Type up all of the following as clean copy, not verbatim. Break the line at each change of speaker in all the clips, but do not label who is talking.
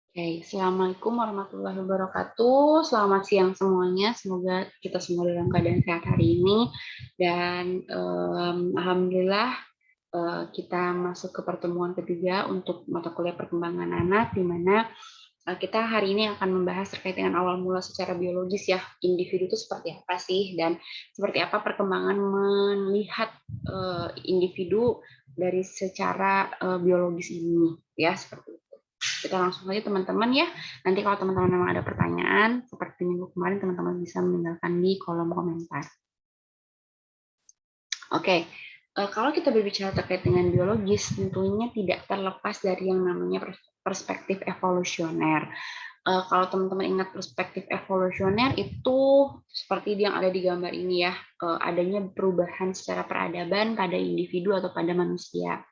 Oke, Assalamualaikum warahmatullahi wabarakatuh. Selamat siang semuanya. Semoga kita semua dalam keadaan sehat hari ini. Dan alhamdulillah kita masuk ke pertemuan ketiga untuk mata kuliah perkembangan anak, di mana kita hari ini akan membahas terkait dengan awal mula secara biologis ya, individu itu seperti apa sih, dan seperti apa perkembangan melihat individu dari secara biologis ini, ya seperti itu. Kita langsung saja teman-teman ya. Nanti kalau teman-teman memang ada pertanyaan, seperti minggu kemarin teman-teman bisa meninggalkan di kolom komentar. Oke, kalau kita berbicara terkait dengan biologis, tentunya tidak terlepas dari yang namanya perspektif evolusioner. Kalau teman-teman ingat perspektif evolusioner itu seperti yang ada di gambar ini ya, adanya perubahan secara peradaban pada individu atau pada manusia.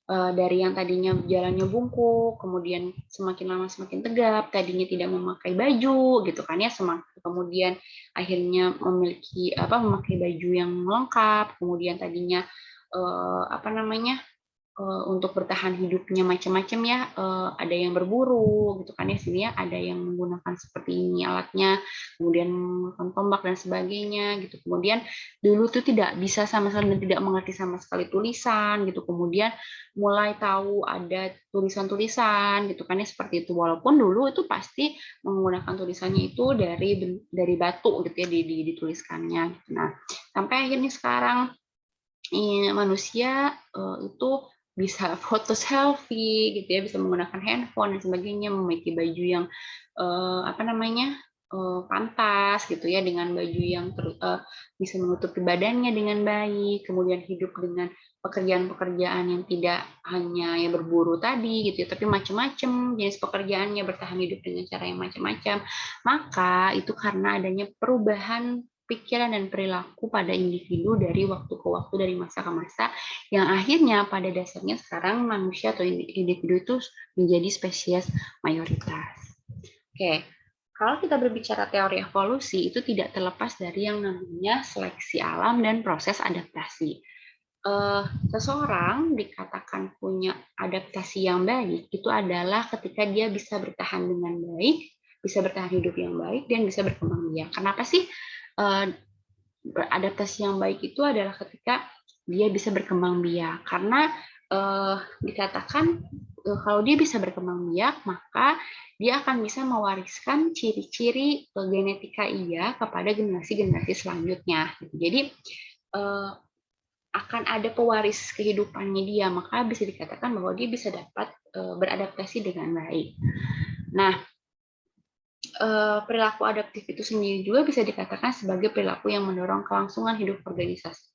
Dari yang tadinya jalannya bungkuk, kemudian semakin lama semakin tegap, tadinya tidak memakai baju gitu kan ya, kemudian akhirnya memakai baju yang lengkap, kemudian tadinya untuk bertahan hidupnya macam-macam ya, ada yang berburu gitu kan ya, sini ya ada yang menggunakan seperti ini alatnya, kemudian menggunakan tombak dan sebagainya gitu. Kemudian dulu tuh tidak bisa sama sekali dan tidak mengerti sama sekali tulisan gitu, kemudian mulai tahu ada tulisan-tulisan gitu kan ya, seperti itu. Walaupun dulu itu pasti menggunakan tulisannya itu dari batu gitu ya, dituliskannya gitu. Nah, sampai akhirnya sekarang manusia itu bisa foto selfie gitu ya, bisa menggunakan handphone dan sebagainya, memiliki baju yang pantas gitu ya, dengan baju yang bisa menutupi badannya dengan baik, kemudian hidup dengan pekerjaan-pekerjaan yang tidak hanya ya berburu tadi gitu ya, tapi macam-macam jenis pekerjaannya, bertahan hidup dengan cara yang macam-macam. Maka itu karena adanya perubahan pikiran dan perilaku pada individu dari waktu ke waktu, dari masa ke masa, yang akhirnya pada dasarnya sekarang manusia atau individu itu menjadi spesies mayoritas. Oke, kalau kita berbicara teori evolusi, itu tidak terlepas dari yang namanya seleksi alam dan proses adaptasi. Seseorang dikatakan punya adaptasi yang baik, itu adalah ketika dia bisa bertahan dengan baik, bisa bertahan hidup yang baik, dan bisa berkembang biak. Kenapa sih beradaptasi yang baik itu adalah ketika dia bisa berkembang biak? Karena dikatakan kalau dia bisa berkembang biak, maka dia akan bisa mewariskan ciri-ciri genetika ia kepada generasi-generasi selanjutnya. Jadi akan ada pewaris kehidupannya dia, maka bisa dikatakan bahwa dia bisa dapat beradaptasi dengan baik. Nah, perilaku adaptif itu sendiri juga bisa dikatakan sebagai perilaku yang mendorong kelangsungan hidup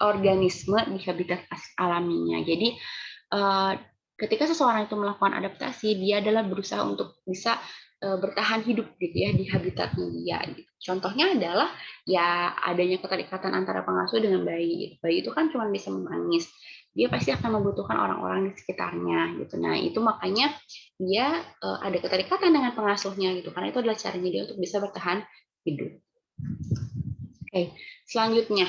organisme di habitat alaminya. Jadi, ketika seseorang itu melakukan adaptasi, dia adalah berusaha untuk bisa bertahan hidup gitu ya di habitatnya dia. Gitu. Contohnya adalah ya adanya keterikatan antara pengasuh dengan bayi. Gitu. Bayi itu kan cuma bisa menangis, dia pasti akan membutuhkan orang-orang di sekitarnya gitu. Nah itu makanya dia ada keterikatan dengan pengasuhnya gitu, karena itu adalah caranya dia untuk bisa bertahan hidup. Oke, selanjutnya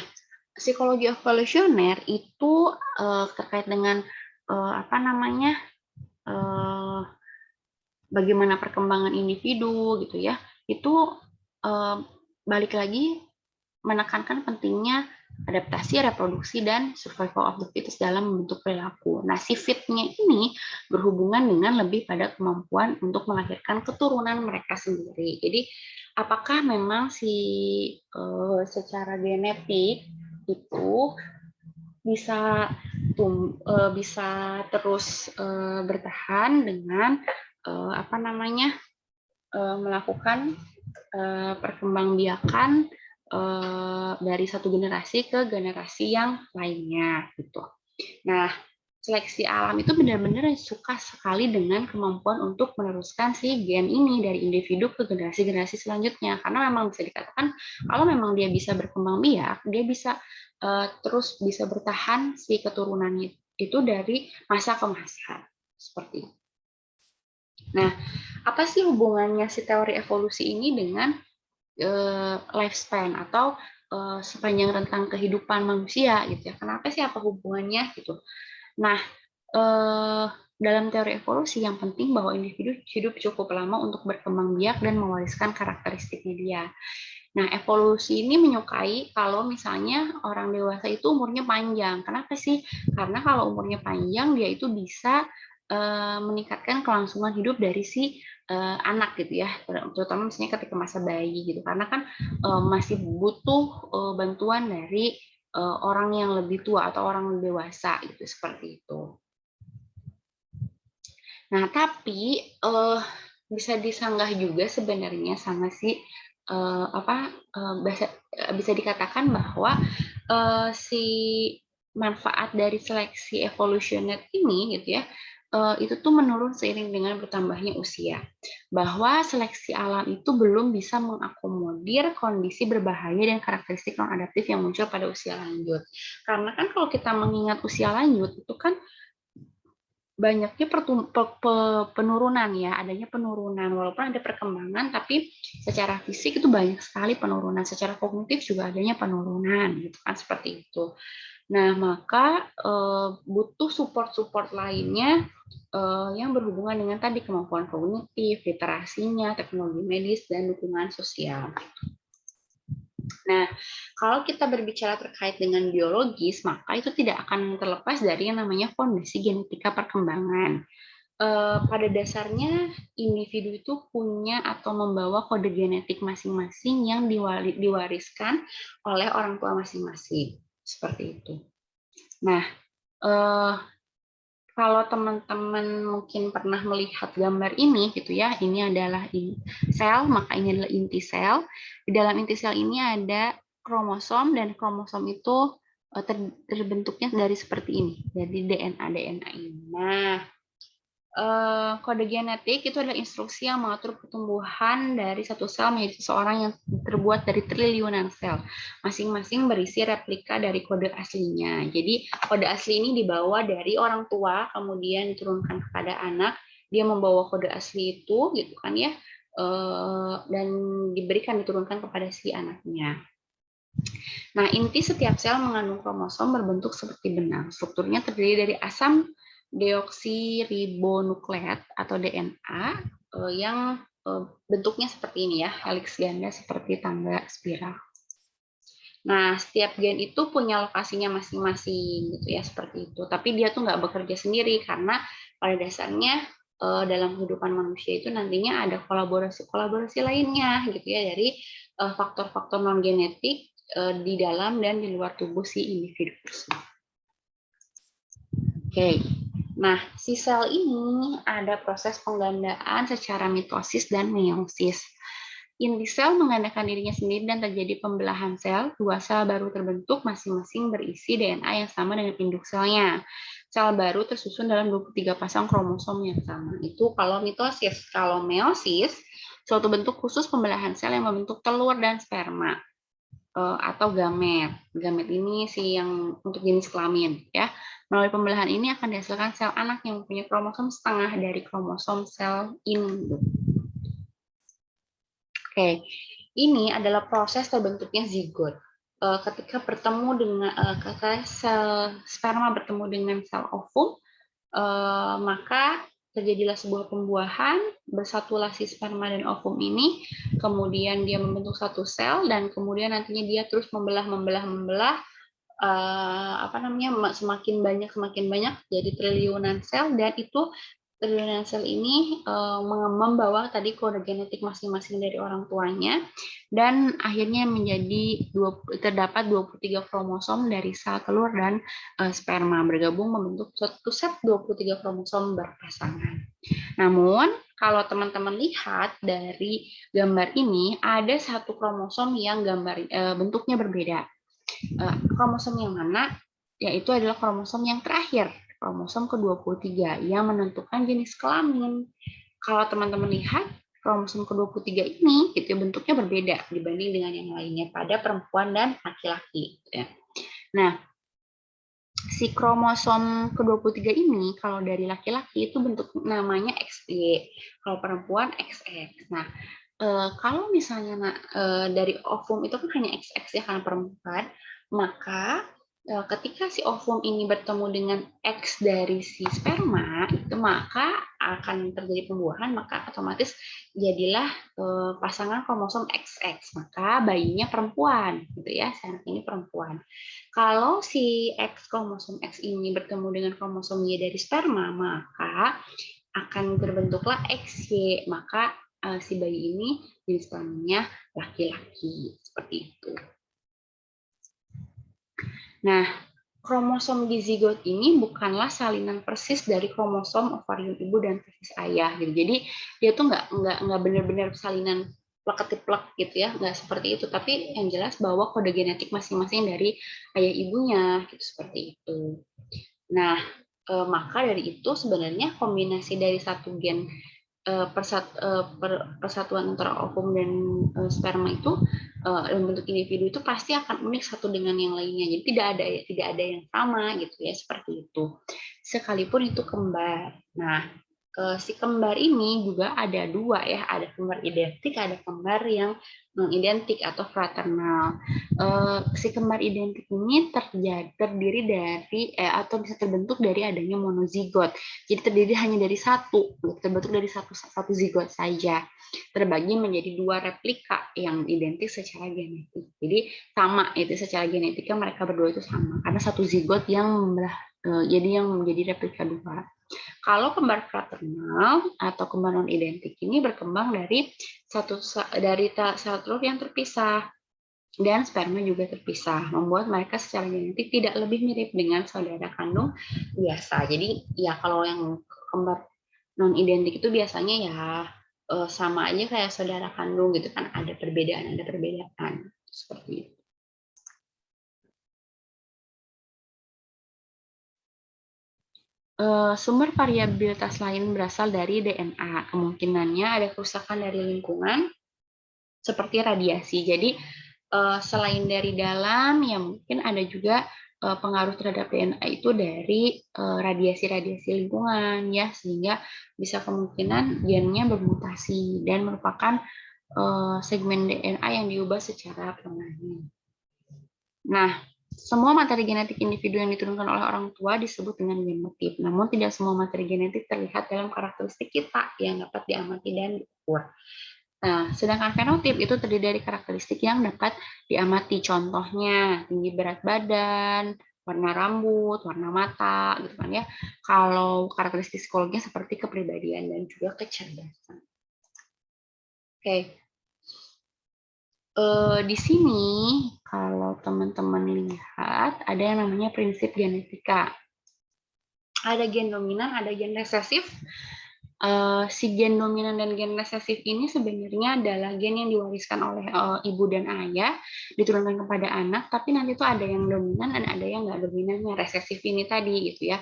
psikologi evolusioner itu terkait dengan bagaimana perkembangan individu gitu ya, itu balik lagi menekankan pentingnya adaptasi, reproduksi, dan survival of the fittest dalam membentuk perilaku. Nah, si fitnya ini berhubungan dengan lebih pada kemampuan untuk melahirkan keturunan mereka sendiri. Jadi, apakah memang secara genetik itu bisa bisa terus bertahan dengan melakukan perkembangbiakan dari satu generasi ke generasi yang lainnya gitu. Nah, seleksi alam itu benar-benar suka sekali dengan kemampuan untuk meneruskan si gen ini dari individu ke generasi-generasi selanjutnya, karena memang bisa dikatakan kalau memang dia bisa berkembang biak, dia bisa terus bisa bertahan si keturunannya itu dari masa ke masa seperti itu. Nah, apa sih hubungannya si teori evolusi ini dengan lifespan atau sepanjang rentang kehidupan manusia gitu ya? Kenapa sih, apa hubungannya gitu? Nah, dalam teori evolusi yang penting bahwa individu hidup cukup lama untuk berkembang biak dan mewariskan karakteristiknya dia. Nah, evolusi ini menyukai kalau misalnya orang dewasa itu umurnya panjang. Kenapa sih? Karena kalau umurnya panjang, dia itu bisa meningkatkan kelangsungan hidup dari si anak gitu ya, terutama misalnya ketika masa bayi gitu. Karena kan masih butuh bantuan dari orang yang lebih tua atau orang dewasa gitu, seperti itu. Nah, tapi bisa disanggah juga sebenarnya sama si bisa dikatakan bahwa si manfaat dari seleksi evolusioner ini gitu ya, itu tuh menurun seiring dengan bertambahnya usia. Bahwa seleksi alam itu belum bisa mengakomodir kondisi berbahaya dan karakteristik non adaptif yang muncul pada usia lanjut. Karena kan kalau kita mengingat usia lanjut itu kan banyaknya penurunan ya, adanya penurunan walaupun ada perkembangan, tapi secara fisik itu banyak sekali penurunan, secara kognitif juga adanya penurunan gitu kan, seperti itu. Nah, maka butuh support-support lainnya yang berhubungan dengan tadi kemampuan kognitif, literasinya, teknologi medis, dan dukungan sosial. Nah, kalau kita berbicara terkait dengan biologis, maka itu tidak akan terlepas dari yang namanya fondasi genetika perkembangan. Pada dasarnya, individu itu punya atau membawa kode genetik masing-masing yang diwariskan oleh orang tua masing-masing. Seperti itu. Nah, kalau teman-teman mungkin pernah melihat gambar ini gitu ya, ini adalah sel, maka ini adalah inti sel. Di dalam inti sel ini ada kromosom, dan kromosom itu terbentuknya dari seperti ini, dari DNA ini. Nah, kode genetik itu adalah instruksi yang mengatur pertumbuhan dari satu sel menjadi seseorang yang terbuat dari triliunan sel. Masing-masing berisi replika dari kode aslinya. Jadi kode asli ini dibawa dari orang tua, kemudian diturunkan kepada anak. Dia membawa kode asli itu, gitu kan ya, dan diturunkan kepada si anaknya. Nah, inti setiap sel mengandung kromosom berbentuk seperti benang. Strukturnya terdiri dari asam deoksiribonukleat atau DNA yang bentuknya seperti ini ya, heliks ganda seperti tangga spiral. Nah, setiap gen itu punya lokasinya masing-masing gitu ya, seperti itu. Tapi dia tuh nggak bekerja sendiri karena pada dasarnya dalam kehidupan manusia itu nantinya ada kolaborasi lainnya gitu ya, dari faktor-faktor non genetik di dalam dan di luar tubuh si individu tersebut. Oke. Nah, si sel ini ada proses penggandaan secara mitosis dan meiosis. Inti sel menggandakan dirinya sendiri dan terjadi pembelahan sel. Dua sel baru terbentuk, masing-masing berisi DNA yang sama dengan induk selnya. Sel baru tersusun dalam 23 pasang kromosom yang sama. Itu kalau mitosis. Kalau meiosis, suatu bentuk khusus pembelahan sel yang membentuk telur dan sperma atau gamet. Gamet ini sih yang untuk jenis kelamin ya. Melalui pembelahan ini akan dihasilkan sel anak yang mempunyai kromosom setengah dari kromosom sel induk. Oke, ini adalah proses terbentuknya zigot. Ketika bertemu dengan sel sperma bertemu dengan sel ovum, maka terjadilah sebuah pembuahan, bersatulah si sperma dan ovum ini, kemudian dia membentuk satu sel, dan kemudian nantinya dia terus membelah, semakin banyak jadi triliunan sel, dan itu triliunan sel ini membawa tadi kode genetik masing-masing dari orang tuanya, dan akhirnya terdapat 23 kromosom dari sel telur dan sperma bergabung membentuk satu set 23 kromosom berpasangan. Namun kalau teman-teman lihat dari gambar ini, ada satu kromosom yang bentuknya berbeda. Kromosom yang mana? Yaitu adalah kromosom yang terakhir, kromosom ke-23 yang menentukan jenis kelamin. Kalau teman-teman lihat, kromosom ke-23 ini itu bentuknya berbeda dibanding dengan yang lainnya pada perempuan dan laki-laki. Nah, si kromosom ke-23 ini kalau dari laki-laki itu bentuk namanya XY, kalau perempuan XX. Nah, kalau misalnya dari ovum itu kan hanya XX ya, karena perempuan, maka ketika si ovum ini bertemu dengan X dari si sperma, itu maka akan terjadi pembuahan, maka otomatis jadilah pasangan kromosom XX, maka bayinya perempuan, gitu ya, si anak ini perempuan. Kalau si X kromosom X ini bertemu dengan kromosom Y dari sperma, maka akan terbentuklah XY, maka si bayi ini jenis kelaminnya laki-laki, seperti itu. Nah, kromosom dizigot ini bukanlah salinan persis dari kromosom ovarium ibu dan testis ayah gitu. Jadi dia tuh nggak benar-benar salinan plek-ketiplek gitu ya, nggak seperti itu. Tapi yang jelas bahwa kode genetik masing-masing dari ayah ibunya gitu, seperti itu. Nah, maka dari itu sebenarnya kombinasi dari satu gen persatuan antara ovum dan sperma itu dalam bentuk individu itu pasti akan unik satu dengan yang lainnya. Jadi tidak ada yang sama gitu ya, seperti itu. Sekalipun itu kembar. Nah, si kembar ini juga ada dua ya, ada kembar identik, ada kembar yang non identik atau fraternal. Si kembar identik ini terdiri dari atau bisa terbentuk dari adanya monozigot. Jadi terdiri hanya dari terbentuk dari satu zigot saja, terbagi menjadi dua replika yang identik secara genetik. Jadi sama itu secara genetika mereka berdua itu sama karena satu zigot yang jadi yang menjadi replika dua. Kalau kembar fraternal atau kembar non identik ini berkembang dari satu yang terpisah dan sperma juga terpisah, membuat mereka secara genetik tidak lebih mirip dengan saudara kandung biasa. Jadi ya kalau yang kembar non identik itu biasanya ya sama aja kayak saudara kandung gitu kan, ada perbedaan seperti itu. Sumber variabilitas lain berasal dari DNA. Kemungkinannya ada kerusakan dari lingkungan seperti radiasi. Jadi selain dari dalam, ya mungkin ada juga pengaruh terhadap DNA itu dari radiasi-radiasi lingkungan, ya, sehingga bisa kemungkinan gennya bermutasi dan merupakan segmen DNA yang diubah secara permanen. Nah, semua materi genetik individu yang diturunkan oleh orang tua disebut dengan genotip. Namun tidak semua materi genetik terlihat dalam karakteristik kita yang dapat diamati dan diukur. Nah, sedangkan fenotip itu terdiri dari karakteristik yang dapat diamati. Contohnya tinggi berat badan, warna rambut, warna mata, gitu kan ya. Kalau karakteristik psikologinya seperti kepribadian dan juga kecerdasan. Oke. Di sini kalau teman-teman lihat ada yang namanya prinsip genetika. Ada gen dominan, ada gen resesif. Si gen dominan dan gen resesif ini sebenarnya adalah gen yang diwariskan oleh ibu dan ayah, diturunkan kepada anak, tapi nanti tuh ada yang dominan dan ada yang nggak dominannya. Resesif ini tadi gitu ya.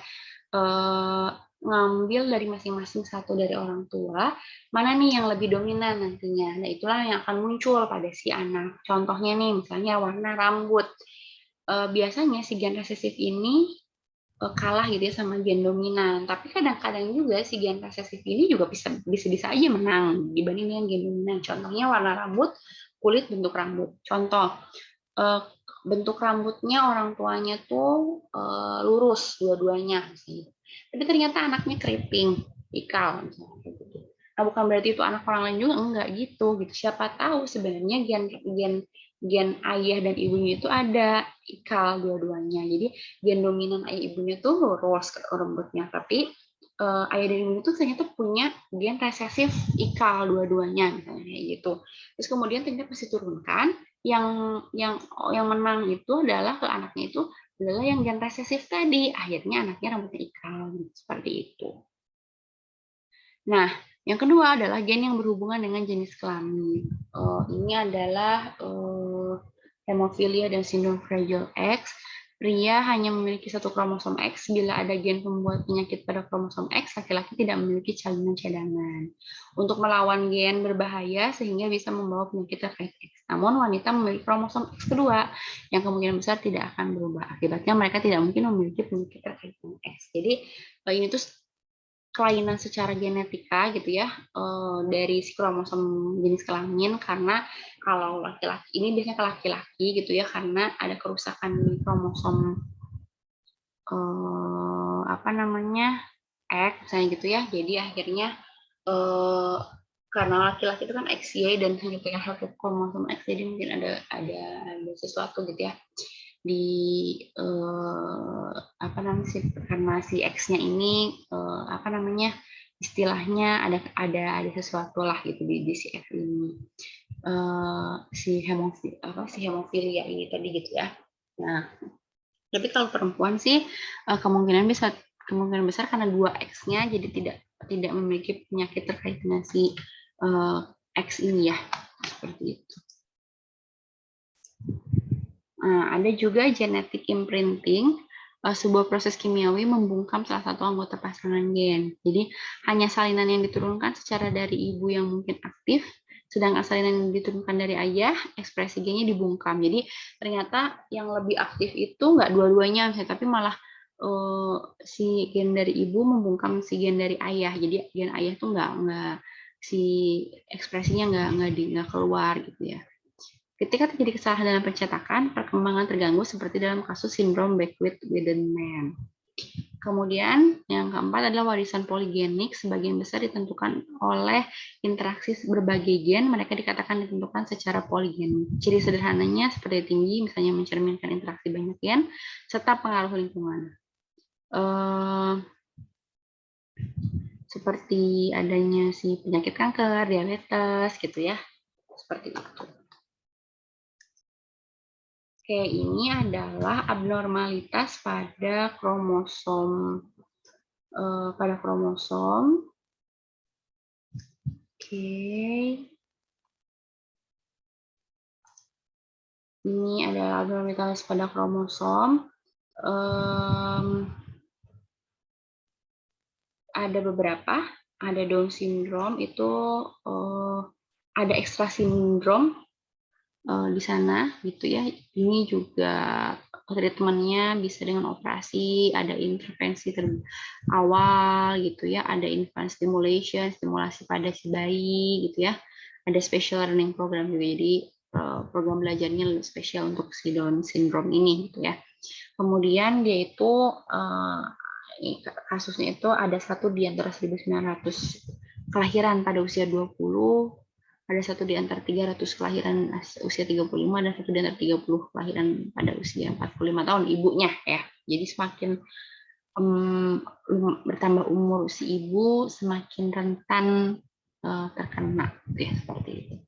Ngambil dari masing-masing satu dari orang tua, mana nih yang lebih dominan nantinya. Nah, itulah yang akan muncul pada si anak. Contohnya nih, misalnya warna rambut. Biasanya si gen resesif ini kalah gitu ya sama gen dominan. Tapi kadang-kadang juga si gen resesif ini juga bisa aja menang dibanding dengan gen dominan. Contohnya warna rambut, kulit, bentuk rambut. Contoh, bentuk rambutnya orang tuanya tuh lurus dua-duanya sih. Tapi ternyata anaknya keriting, ikal misalnya gitu. Nah, bukan berarti itu anak orang lain juga, enggak gitu. Siapa tahu sebenarnya gen ayah dan ibunya itu ada ikal dua-duanya. Jadi gen dominan ayah ibunya tuh lurus rambutnya, tapi ayah dan ibunya tuh ternyata punya gen resesif ikal dua-duanya misalnya kayak gitu. Terus kemudian ternyata pasti turunkan yang menang itu adalah ke anaknya itu adalah yang gen resesif tadi. Akhirnya anaknya rambutnya ikal seperti itu. Nah, yang kedua adalah gen yang berhubungan dengan jenis kelamin. Ini adalah hemofilia dan sindrom Fragile X. Pria hanya memiliki satu kromosom X. Bila ada gen pembuat penyakit pada kromosom X, laki-laki tidak memiliki salinan cadangan untuk melawan gen berbahaya sehingga bisa membawa penyakit terkait X. Namun wanita memiliki kromosom X kedua yang kemungkinan besar tidak akan berubah. Akibatnya mereka tidak mungkin memiliki penyakit terkait dengan X. Jadi ini tuh kelainan secara genetika gitu ya dari si kromosom jenis kelamin, karena kalau laki-laki ini biasanya ke laki-laki gitu ya karena ada kerusakan di kromosom apa namanya, X misalnya gitu ya. Jadi akhirnya karena laki-laki itu kan XY dan hanya punya satu kromosom X, jadi mungkin ada sesuatu gitu ya di apa namanya sih, karena si X-nya ini apa namanya, istilahnya ada sesuatu lah gitu di si X ini, si hemofilia ini tadi gitu ya. Nah, tapi kalau perempuan sih kemungkinan besar karena dua X-nya jadi tidak memiliki penyakit terkait dengan si X ini ya, seperti itu. Nah, ada juga genetic imprinting, sebuah proses kimiawi membungkam salah satu anggota pasangan gen. Jadi hanya salinan yang diturunkan secara dari ibu yang mungkin aktif, sedangkan salinan yang diturunkan dari ayah, ekspresi gennya dibungkam. Jadi ternyata yang lebih aktif itu nggak dua-duanya, tapi malah si gen dari ibu membungkam si gen dari ayah. Jadi gen ayah tuh nggak si ekspresinya nggak keluar gitu ya. Ketika terjadi kesalahan dalam pencetakan, perkembangan terganggu seperti dalam kasus sindrom Beckwith-Wiedemann. Kemudian yang keempat adalah warisan poligenik, sebagian besar ditentukan oleh interaksi berbagai gen, mereka dikatakan ditentukan secara poligenik. Ciri sederhananya seperti tinggi, misalnya mencerminkan interaksi banyak gen, serta pengaruh lingkungan. Seperti adanya si penyakit kanker, diabetes, gitu ya, seperti itu. Oke, ini adalah abnormalitas pada kromosom. Oke, ini adalah abnormalitas pada kromosom. Ada beberapa. Ada Down syndrome itu ada ekstra sindrom di sana gitu ya. Ini juga treatmentnya bisa dengan operasi, ada intervensi awal gitu ya, ada infant stimulation, stimulasi pada si bayi gitu ya, ada special learning program juga, jadi program belajarnya lebih spesial untuk si Down syndrome ini gitu ya. Kemudian dia itu kasusnya itu ada satu di antara 1.900 kelahiran pada usia 20, ada satu di antara 300 kelahiran usia 35, dan satu di antara 30 kelahiran pada usia 45 tahun ibunya ya. Jadi semakin bertambah umur si ibu, semakin rentan terkena ya, seperti itu.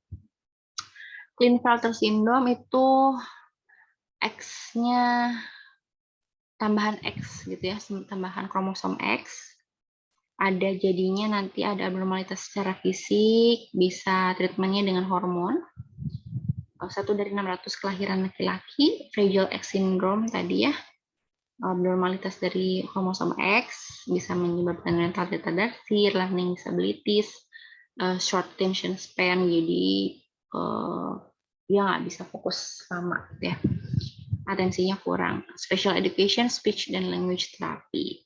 Klinefelter syndrome itu X-nya tambahan X gitu ya, tambahan kromosom X. Ada jadinya nanti ada abnormalitas secara fisik, bisa treatmentnya dengan hormon. 1 dari 600 kelahiran laki-laki, Fragile X syndrome tadi ya, abnormalitas dari kromosom X bisa menyebabkan mental retardasi, learning disabilities, short attention span, jadi dia nggak bisa fokus lama ya, atensinya kurang. Special education, speech dan language therapy.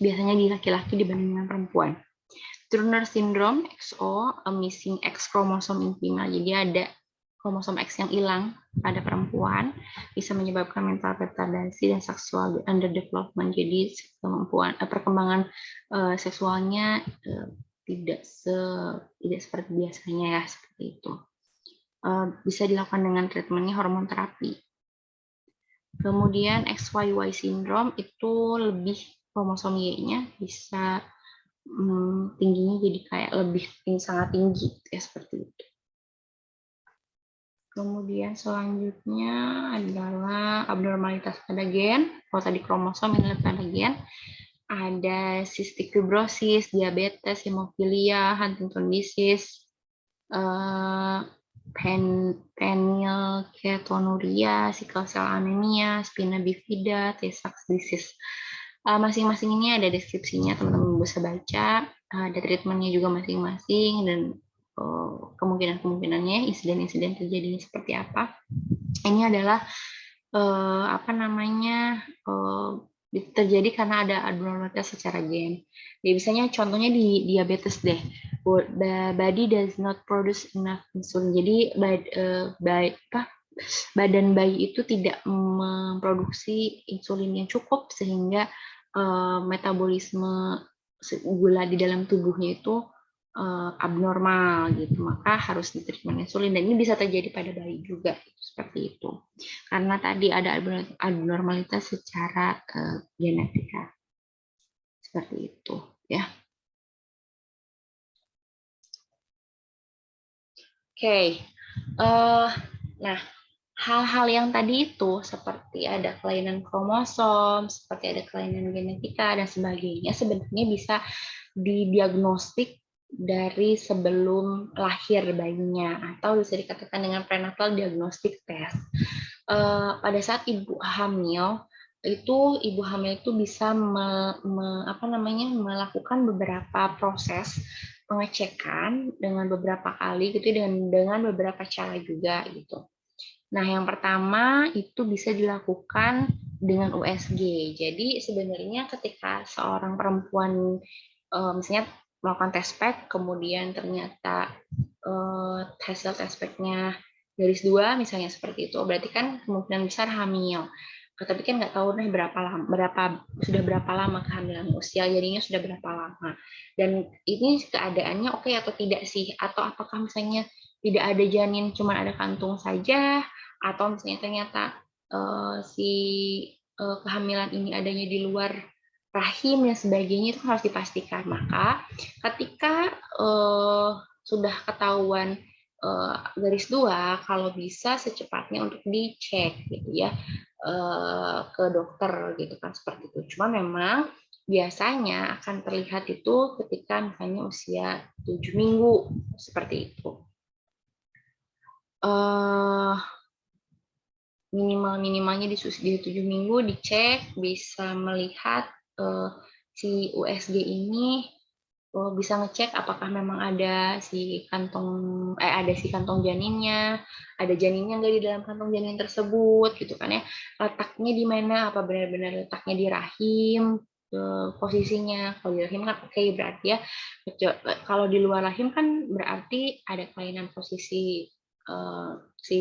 Biasanya di laki-laki dibandingkan perempuan. Turner syndrome (XO), a missing X chromosome in female. Jadi ada kromosom X yang hilang pada perempuan, bisa menyebabkan mental retardasi dan seksual underdevelopment. Jadi perkembangan seksualnya tidak seperti biasanya ya, seperti itu. Bisa dilakukan dengan treatmentnya hormon terapi. Kemudian XYY syndrome itu lebih kromosom Y-nya bisa tingginya jadi kayak lebih sangat tinggi ya, seperti itu. Kemudian selanjutnya adalah abnormalitas pada gen. Kalau tadi kromosom, ini pada gen. Ada cystic fibrosis, diabetes, hemofilia, Huntington disease, phenylketonuria, sickle cell anemia, spina bifida, Tay-Sachs disease. Masing-masing ini ada deskripsinya, teman-teman bisa baca, ada treatmentnya juga masing-masing, dan kemungkinan-kemungkinannya, insiden-insiden terjadinya seperti apa. Ini adalah terjadi karena ada abnormalitas secara gen. Ya, misalnya contohnya di diabetes deh, the body does not produce enough insulin. Jadi badan bayi itu tidak memproduksi insulin yang cukup sehingga metabolisme gula di dalam tubuhnya itu abnormal gitu, maka harus diberikan insulin, dan ini bisa terjadi pada bayi juga seperti itu karena tadi ada abnormalitas secara genetika seperti itu ya. Oke. Nah, hal-hal yang tadi itu seperti ada kelainan kromosom, seperti ada kelainan genetika dan sebagainya sebenarnya bisa didiagnostik dari sebelum lahir bayinya atau bisa dikatakan dengan prenatal diagnostic test. Pada saat ibu hamil itu bisa melakukan beberapa proses pengecekan dengan beberapa kali gitu dengan beberapa cara juga gitu. Nah, yang pertama itu bisa dilakukan dengan USG. Jadi sebenarnya ketika seorang perempuan misalnya melakukan tes pack, kemudian ternyata hasil tes pack-nya garis 2 misalnya seperti itu, berarti kan kemungkinan besar hamil. Tapi kan nggak tahu nih sudah berapa lama kehamilan, usia jadinya sudah berapa lama. Dan ini keadaannya oke atau tidak sih? Atau apakah misalnya tidak ada janin, cuma ada kantung saja, atau misalnya ternyata si kehamilan ini adanya di luar rahim dan sebagainya, itu harus dipastikan. Maka ketika sudah ketahuan garis 2, kalau bisa secepatnya untuk dicek gitu ya ke dokter gitu kan seperti itu. Cuma memang biasanya akan terlihat itu ketika misalnya usia 7 minggu seperti itu. Minimalnya di 7 minggu dicek, bisa melihat si USG ini bisa ngecek apakah memang ada si kantong janinnya, ada janinnya nggak di dalam kantong janin tersebut gitu kan ya, letaknya di mana, apa benar-benar letaknya di rahim, posisinya kalau di rahim kan oke, berarti ya. Kalau di luar rahim kan berarti ada kelainan posisi si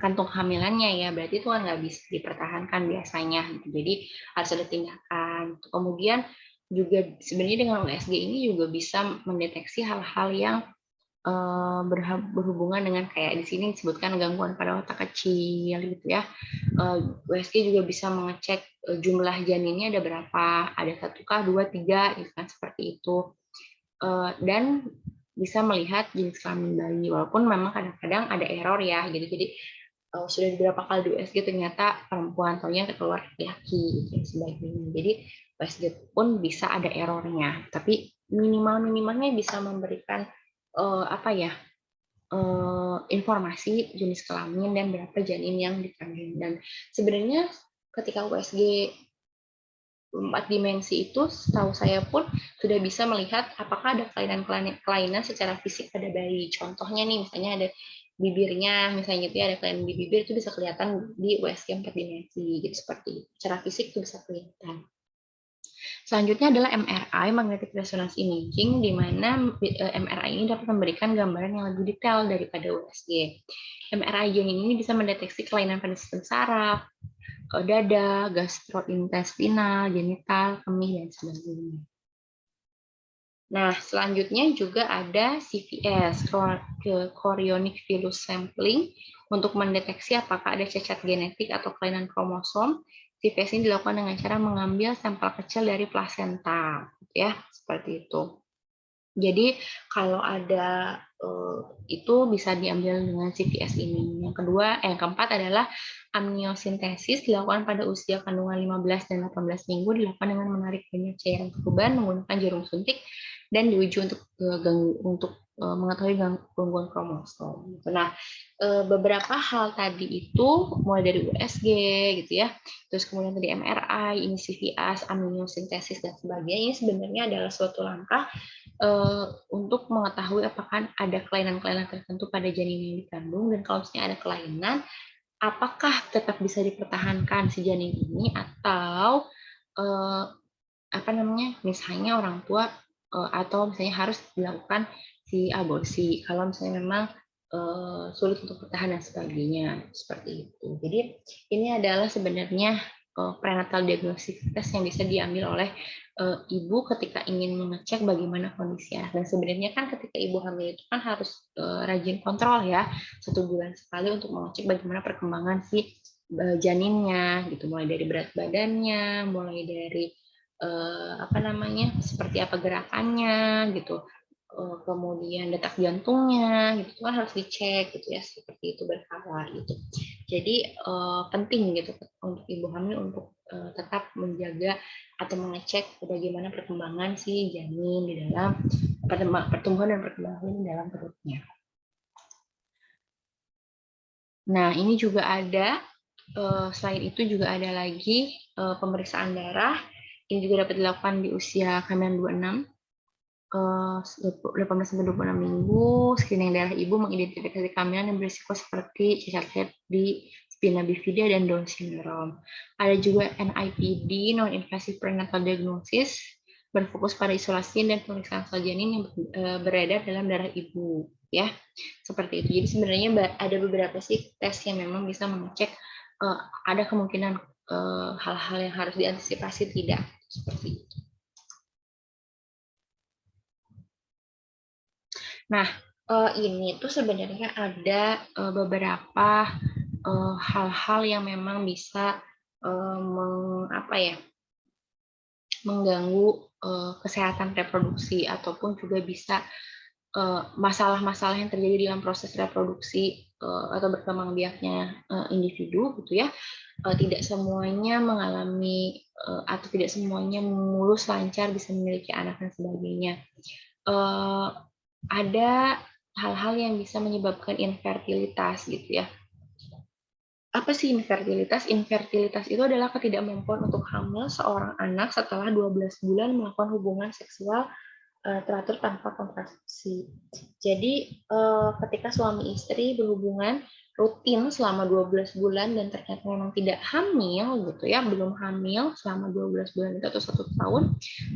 kantung kehamilannya ya, berarti itu kan nggak bisa dipertahankan biasanya gitu. Jadi harus ada tindakan. Kemudian juga sebenarnya dengan USG ini juga bisa mendeteksi hal-hal yang berhubungan dengan kayak di sini disebutkan gangguan pada otak kecil gitu ya. USG juga bisa mengecek jumlah janinnya ada berapa, ada 1 kah, 2, 3 gitu kan seperti itu. Dan bisa melihat jenis kelamin bayi, walaupun memang kadang-kadang ada error ya gitu. Jadi sudah beberapa kali di USG ternyata perempuan, taunya keluar laki-laki dan sebagainya. Jadi USG pun bisa ada errornya, tapi minimalnya bisa memberikan informasi jenis kelamin dan berapa janin yang dikandung. Dan sebenarnya ketika USG 4 dimensi itu, setahu saya pun sudah bisa melihat apakah ada kelainan secara fisik pada bayi. Contohnya nih, misalnya ada bibirnya, misalnya gitu ya, ada kelainan di bibir, itu bisa kelihatan di USG 4 dimensi, gitu seperti itu. Secara fisik itu bisa kelihatan. Selanjutnya adalah MRI, Magnetic Resonance Imaging, di mana MRI ini dapat memberikan gambaran yang lebih detail daripada USG. MRI janin ini bisa mendeteksi kelainan pada sistem saraf, dada, gastrointestinal, genital, kemih, dan sebagainya. Nah, selanjutnya juga ada CVS, chorionic villus sampling, untuk mendeteksi apakah ada cacat genetik atau kelainan kromosom. CVS ini dilakukan dengan cara mengambil sampel kecil dari plasenta, ya, seperti itu. Jadi kalau ada itu bisa diambil dengan CVS ini. Yang keempat adalah amniosintesis, dilakukan pada usia kandungan 15 dan 18 minggu, dilakukan dengan menarik banyak cairan ketuban menggunakan jarum suntik dan diuji untuk mengetahui gangguan kromosom. Nah, beberapa hal tadi itu mulai dari USG gitu ya, terus kemudian tadi MRI, ini CVS, amniosintesis dan sebagainya, ini sebenarnya adalah suatu langkah untuk mengetahui apakah ada kelainan-kelainan tertentu pada janin yang dikandung, dan kalau misalnya ada kelainan, apakah tetap bisa dipertahankan si janin ini atau misalnya orang tua atau misalnya harus dilakukan si aborsi kalau misalnya memang sulit untuk bertahan dan sebagainya, seperti itu. Jadi ini adalah sebenarnya prenatal diagnostic test yang bisa diambil oleh ibu ketika ingin mengecek bagaimana kondisi anak. Dan sebenarnya kan ketika ibu hamil itu kan harus rajin kontrol ya, 1 bulan sekali untuk mengecek bagaimana perkembangan si janinnya, gitu. Mulai dari berat badannya, mulai dari apa namanya, seperti apa gerakannya, gitu. Kemudian detak jantungnya, gitu kan harus dicek, gitu ya, seperti itu berkala, gitu. Jadi penting gitu untuk ibu hamil untuk tetap menjaga atau mengecek bagaimana perkembangan si janin di dalam pertumbuhan dan perkembangan di dalam perutnya. Nah, ini juga ada, selain itu juga ada lagi pemeriksaan darah. Ini juga dapat dilakukan di usia kehamilan 26, 18-26 minggu. Screening darah ibu mengidentifikasi kehamilan yang berisiko seperti cacat head di spina bifida dan Down syndrome. Ada juga NIPD, non-invasive prenatal diagnosis, berfokus pada isolasi dan pemeriksaan sel janin yang beredar dalam darah ibu, ya, seperti itu. Jadi sebenarnya ada beberapa sih tes yang memang bisa mengecek ada kemungkinan hal-hal yang harus diantisipasi tidak, seperti itu. Nah, ini tuh sebenarnya ada beberapa hal-hal yang memang bisa mengganggu kesehatan reproduksi ataupun juga bisa masalah-masalah yang terjadi dalam proses reproduksi atau berkembang biaknya individu, gitu ya. Tidak semuanya mengalami atau tidak semuanya mulus lancar bisa memiliki anak dan sebagainya. Ada hal-hal yang bisa menyebabkan infertilitas, gitu ya. Apa sih infertilitas? Infertilitas itu adalah ketidakmampuan untuk hamil seorang anak setelah 12 bulan melakukan hubungan seksual teratur tanpa kontrasepsi. Jadi ketika suami istri berhubungan rutin selama 12 bulan dan ternyata memang tidak hamil, gitu ya, belum hamil selama 12 bulan itu atau 1 tahun,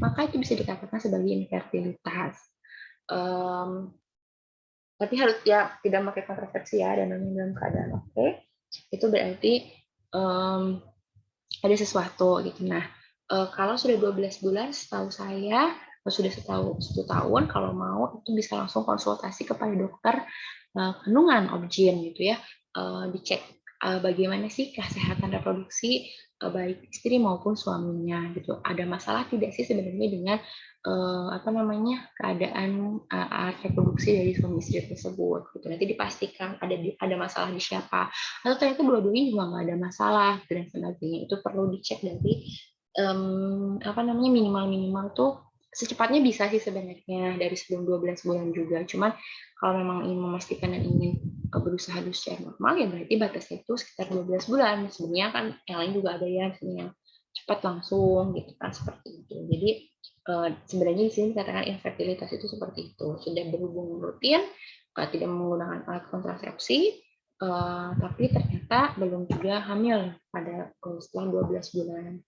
maka itu bisa dikatakan sebagai infertilitas. Tapi harus ya tidak memakai kontrasepsi ya, dan dalam keadaan oke, itu berarti ada sesuatu, gitu. Nah, kalau sudah 12 bulan, setahu saya sudah 1 tahun, kalau mau itu bisa langsung konsultasi kepada dokter kandungan OB/GYN, gitu ya, dicek bagaimana sih kesehatan reproduksi baik istri maupun suaminya, gitu. Ada masalah tidak sih sebenarnya dengan keadaan alat reproduksi dari suami istri tersebut, gitu. Nanti dipastikan ada masalah di siapa, atau ternyata dua-duanya juga nggak ada masalah, gitu, dan sebagainya. Itu perlu dicek dari minimal tuh secepatnya bisa sih sebenarnya dari sebelum 12 bulan juga. Cuman kalau memang ingin memastikan dan ingin berusaha dulu secara normal, ya berarti batasnya itu sekitar 12 bulan. Sebenarnya kan yang lain juga ada ya, misalnya yang cepat langsung, gitu kan, seperti itu. Jadi sebenarnya di sini dikatakan infertilitas itu seperti itu, sudah berhubungan rutin, tidak menggunakan alat kontrasepsi, tapi ternyata belum juga hamil pada setelah 12 bulan.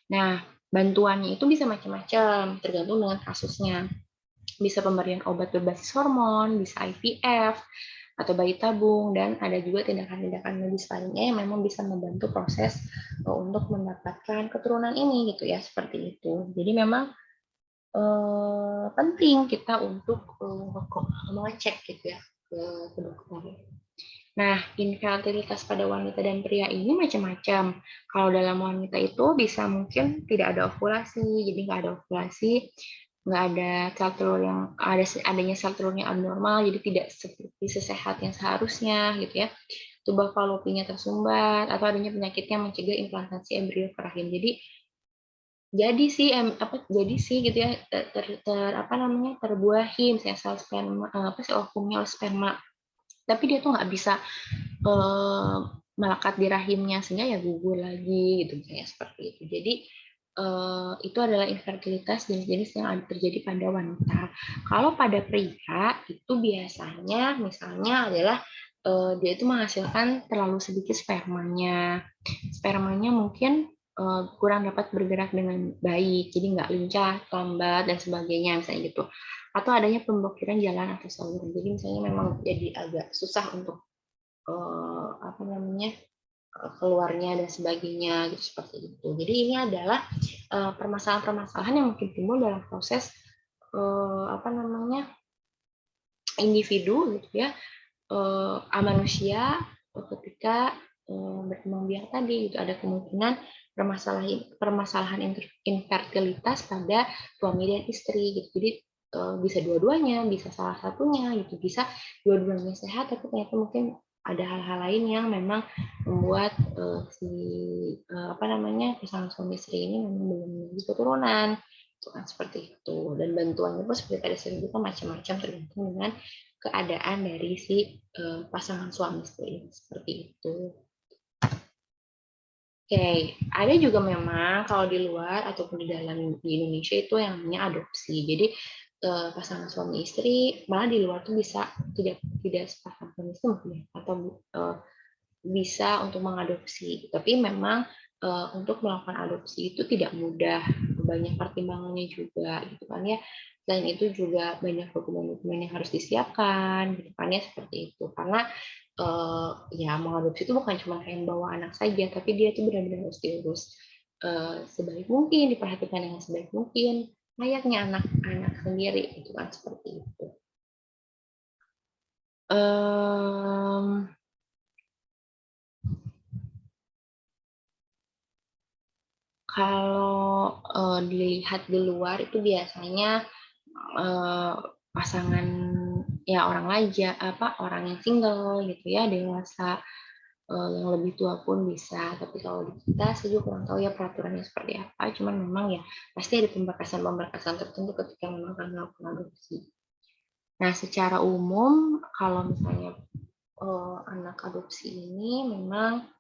Nah, bantuannya itu bisa macam-macam, tergantung dengan kasusnya. Bisa pemberian obat berbasis hormon, bisa IVF, atau bayi tabung, dan ada juga tindakan-tindakan medis lainnya yang memang bisa membantu proses untuk mendapatkan keturunan ini, gitu ya, seperti itu. Jadi memang penting kita untuk mengecek, gitu ya, ke dokter. Nah, infertilitas pada wanita dan pria ini macam-macam. Kalau dalam wanita itu bisa mungkin tidak ada ovulasi, jadi nggak ada ovulasi, nggak ada sel telur yang adanya sel telurnya abnormal, jadi tidak seperti sesehat yang seharusnya, gitu ya. Tuba falopinya tersumbat atau adanya penyakit yang mencegah implantasi embrio ke rahim. Jadi sih gitu ya, terbuahi misalnya sel sperma, sel ovumnya oleh sperma, tapi dia tuh nggak bisa melekat di rahimnya, sehingga ya gugur lagi, gitu misalnya, seperti itu. Jadi itu adalah infertilitas jenis-jenis yang terjadi pada wanita. Kalau pada pria itu biasanya misalnya adalah dia itu menghasilkan terlalu sedikit spermanya. Spermanya mungkin kurang dapat bergerak dengan baik, jadi nggak lincah, lambat dan sebagainya misalnya gitu. Atau adanya pemblokiran jalan atau saluran. Jadi misalnya memang jadi agak susah untuk apa namanya keluarnya dan sebagainya gitu seperti itu. Jadi ini adalah permasalahan-permasalahan yang mungkin timbul dalam proses apa namanya individu gitu ya, manusia ketika berkembang biak tadi itu ada kemungkinan permasalahan infertilitas pada suami dan istri gitu. Jadi bisa dua-duanya, bisa salah satunya gitu, bisa dua-duanya sehat tapi ternyata mungkin ada hal-hal lain yang memang membuat si apa namanya pasangan suami istri ini memang belum memiliki keturunan itu kan seperti itu. Dan bantuannya pun seperti tadi saya sebutkan macam-macam tergantung dengan keadaan dari si pasangan suami istri seperti itu. Oke, ada juga memang kalau di luar ataupun di dalam di Indonesia itu yang namanya adopsi. Jadi pasangan suami istri malah di luar tuh bisa tidak sepakat suami atau bisa untuk mengadopsi. Tapi memang untuk melakukan adopsi itu tidak mudah, banyak pertimbangannya juga, gitu kan ya. Selain itu juga banyak dokumen-dokumen yang harus disiapkan, gitu kan ya seperti itu. Karena ya mengadopsi itu bukan cuma kayak bawa anak saja, tapi dia itu benar-benar harus diurus sebaik mungkin, diperhatikan dengan sebaik mungkin, layaknya anak-anak sendiri, itu kan seperti itu. Kalau dilihat di luar itu biasanya pasangan ya orang orang yang single gitu ya, dewasa yang lebih tua pun bisa. Tapi kalau di kita saya juga kurang tahu ya peraturannya seperti apa. Cuman memang ya pasti ada pemberkasan tertentu ketika memang akan melakukan adopsi. Nah, secara umum kalau misalnya anak adopsi ini memang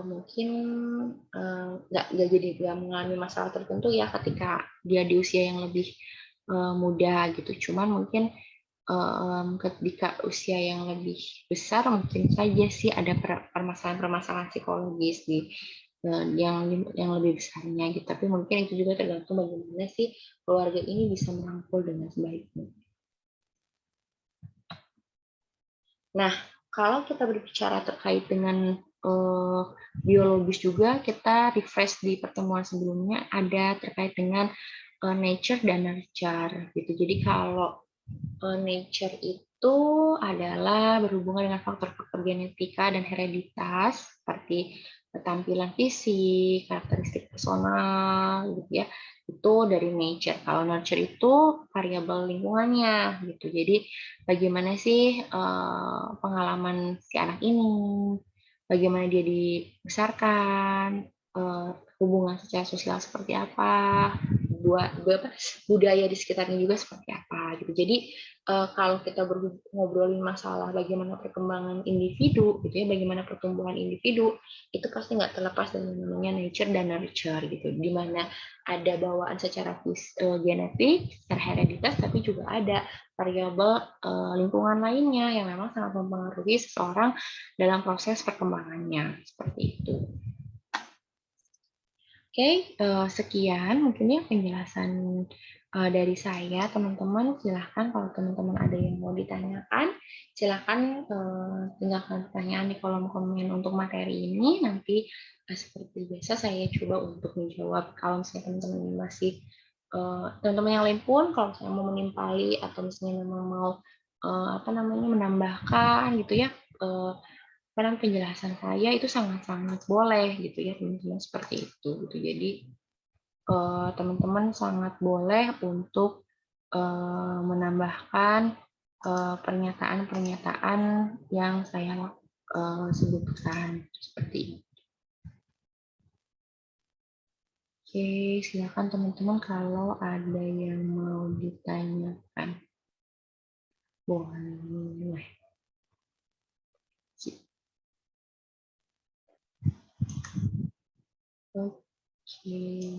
mungkin nggak mengalami masalah tertentu ya ketika dia di usia yang lebih muda gitu. Cuman mungkin ketika usia yang lebih besar mungkin saja sih ada permasalahan-permasalahan psikologis di yang lebih besarnya gitu. Tapi mungkin itu juga tergantung bagaimana sih keluarga ini bisa merangkul dengan sebaik mungkin. Nah, kalau kita berbicara terkait dengan biologis juga, kita refresh di pertemuan sebelumnya ada terkait dengan nature dan nurture gitu. Jadi kalau nature itu adalah berhubungan dengan faktor-faktor genetika dan hereditas seperti tampilan fisik, karakteristik personal gitu ya. Itu dari nature. Kalau nurture itu variabel lingkungannya gitu. Jadi bagaimana sih pengalaman si anak ini, bagaimana dia dibesarkan, hubungan secara sosial seperti apa, budaya di sekitarnya juga seperti apa gitu. Jadi kalau kita ngobrolin masalah bagaimana perkembangan individu gitu ya, bagaimana pertumbuhan individu, itu pasti nggak terlepas dari namanya nature dan nurture gitu, di mana ada bawaan secara genetik, secara hereditas, tapi juga ada variabel lingkungan lainnya yang memang sangat mempengaruhi seseorang dalam proses perkembangannya seperti itu. Oke, sekian mungkin ya penjelasan dari saya, teman-teman. Silahkan kalau teman-teman ada yang mau ditanyakan, silahkan tinggalkan pertanyaan di kolom komen untuk materi ini. Nanti seperti biasa saya coba untuk menjawab. Kalau misalnya teman-teman masih teman-teman yang lain pun kalau saya mau menimpali atau misalnya memang mau menambahkan gitu ya karena penjelasan saya itu sangat-sangat boleh gitu ya teman-teman seperti itu gitu. Jadi teman-teman sangat boleh untuk menambahkan pernyataan-pernyataan yang saya sebutkan seperti ini. Oke, silakan teman-teman kalau ada yang mau ditanyakan. Boleh. Oke.